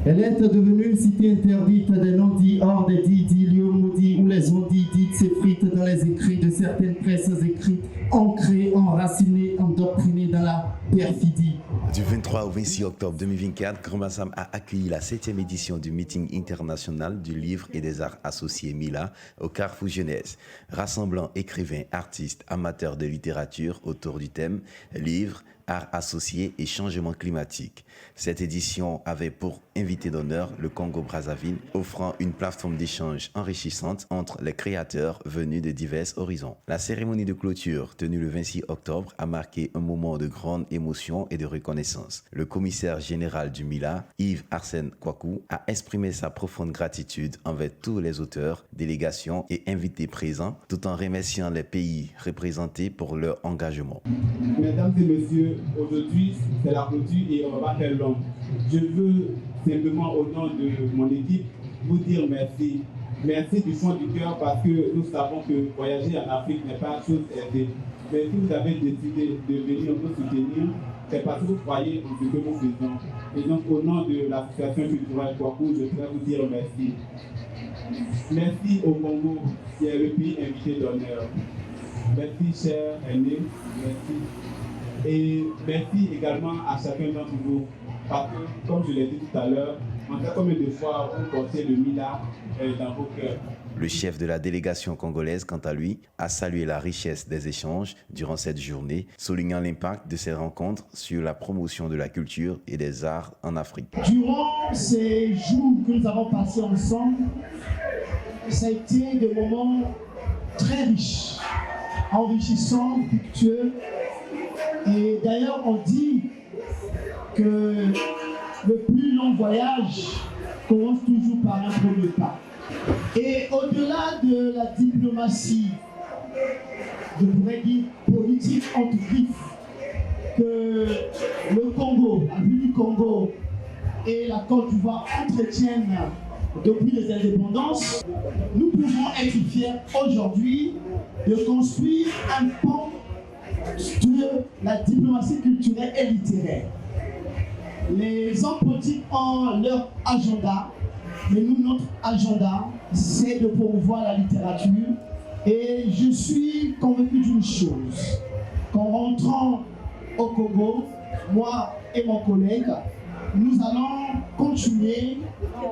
Elle est devenue une cité interdite des non-dits, hors des dits, lieux maudits, où les on-dits dites s'effritent dans les écrits de certaines presses écrites, ancrées, enracinées, endoctrinées dans la perfidie. Du 23 au 26 octobre 2024, Grand Bassam a accueilli la 7e édition du meeting international du livre et des arts associés MILA au Carrefour Jeunesse, rassemblant écrivains, artistes, amateurs de littérature autour du thème livres, arts associés et changement climatique. Cette édition avait pour invité d'honneur le Congo-Brazzaville, offrant une plateforme d'échange enrichissante entre les créateurs venus de divers horizons. La cérémonie de clôture, tenue le 26 octobre, a marqué un moment de grande émotion et de reconnaissance. Le commissaire général du MILA, Yves Arsène Kouakou, a exprimé sa profonde gratitude envers tous les auteurs, délégations et invités présents, tout en remerciant les pays représentés pour leur engagement. Mesdames et messieurs, aujourd'hui, c'est la clôture et on va faire long. Je veux simplement, au nom de mon équipe, vous dire merci. Merci du fond du cœur parce que nous savons que voyager en Afrique n'est pas chose aisée. Mais si vous avez décidé de venir nous soutenir, c'est parce que vous croyez en ce que nous faisons. Et donc, au nom de l'association culturelle Kouakou, je voudrais vous dire merci. Merci au Congo, qui est le pays invité d'honneur. Merci, cher aîné. Merci. Et merci également à chacun d'entre vous, parce que, comme je l'ai dit tout à l'heure, on sait combien de fois vous portez le MILA dans vos cœurs. Le chef de la délégation congolaise, quant à lui, a salué la richesse des échanges durant cette journée, soulignant l'impact de ces rencontres sur la promotion de la culture et des arts en Afrique. Durant ces jours que nous avons passés ensemble, ça a été des moments très riches, enrichissants, fructueux. Et d'ailleurs, on dit que le plus long voyage commence toujours par un premier pas. Et au-delà de la diplomatie, je pourrais dire politique entre griffes, que le Congo, la ville du Congo et la Côte d'Ivoire entretiennent depuis les indépendances, nous pouvons être fiers aujourd'hui de construire un pont de la diplomatie culturelle et littéraire. Les hommes politiques ont leur agenda, mais nous, notre agenda, c'est de promouvoir la littérature. Et je suis convaincu d'une chose, qu'en rentrant au Congo, moi et mon collègue, nous allons continuer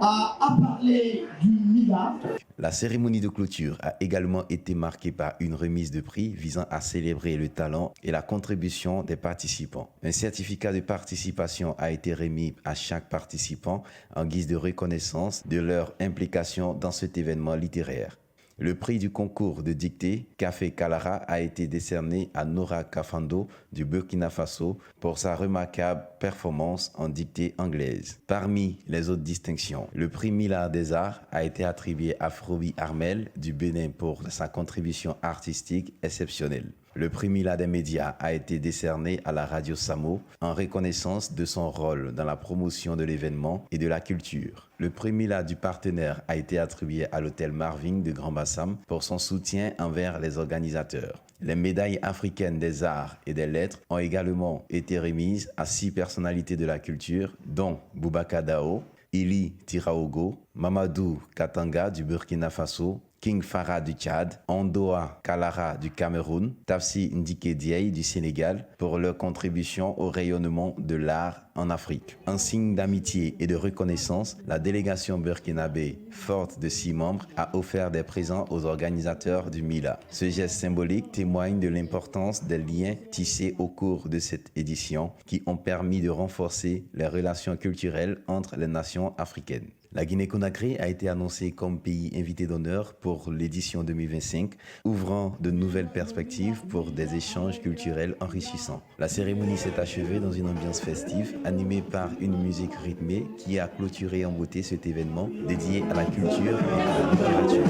à parler du MILA. La cérémonie de clôture a également été marquée par une remise de prix visant à célébrer le talent et la contribution des participants. Un certificat de participation a été remis à chaque participant en guise de reconnaissance de leur implication dans cet événement littéraire. Le prix du concours de dictée Café Kalara a été décerné à Nora Kafando du Burkina Faso pour sa remarquable performance en dictée anglaise. Parmi les autres distinctions, le prix MILA des Arts a été attribué à Frobi Armel du Bénin pour sa contribution artistique exceptionnelle. Le prix MILA des médias a été décerné à la radio Samo en reconnaissance de son rôle dans la promotion de l'événement et de la culture. Le prix MILA du partenaire a été attribué à l'hôtel Marvin de Grand Bassam pour son soutien envers les organisateurs. Les médailles africaines des arts et des lettres ont également été remises à 6 personnalités de la culture, dont Boubacar Dao, Ili Tiraogo, Mamadou Katanga du Burkina Faso, King Farah du Tchad, Ondoa Kalara du Cameroun, Tafsi Ndike Diaye du Sénégal pour leur contribution au rayonnement de l'art en Afrique. En signe d'amitié et de reconnaissance, la délégation burkinabé, forte de 6 membres, a offert des présents aux organisateurs du MILA. Ce geste symbolique témoigne de l'importance des liens tissés au cours de cette édition qui ont permis de renforcer les relations culturelles entre les nations africaines. La Guinée-Conakry a été annoncée comme pays invité d'honneur pour l'édition 2025, ouvrant de nouvelles perspectives pour des échanges culturels enrichissants. La cérémonie s'est achevée dans une ambiance festive, animée par une musique rythmée qui a clôturé en beauté cet événement dédié à la culture et à la littérature.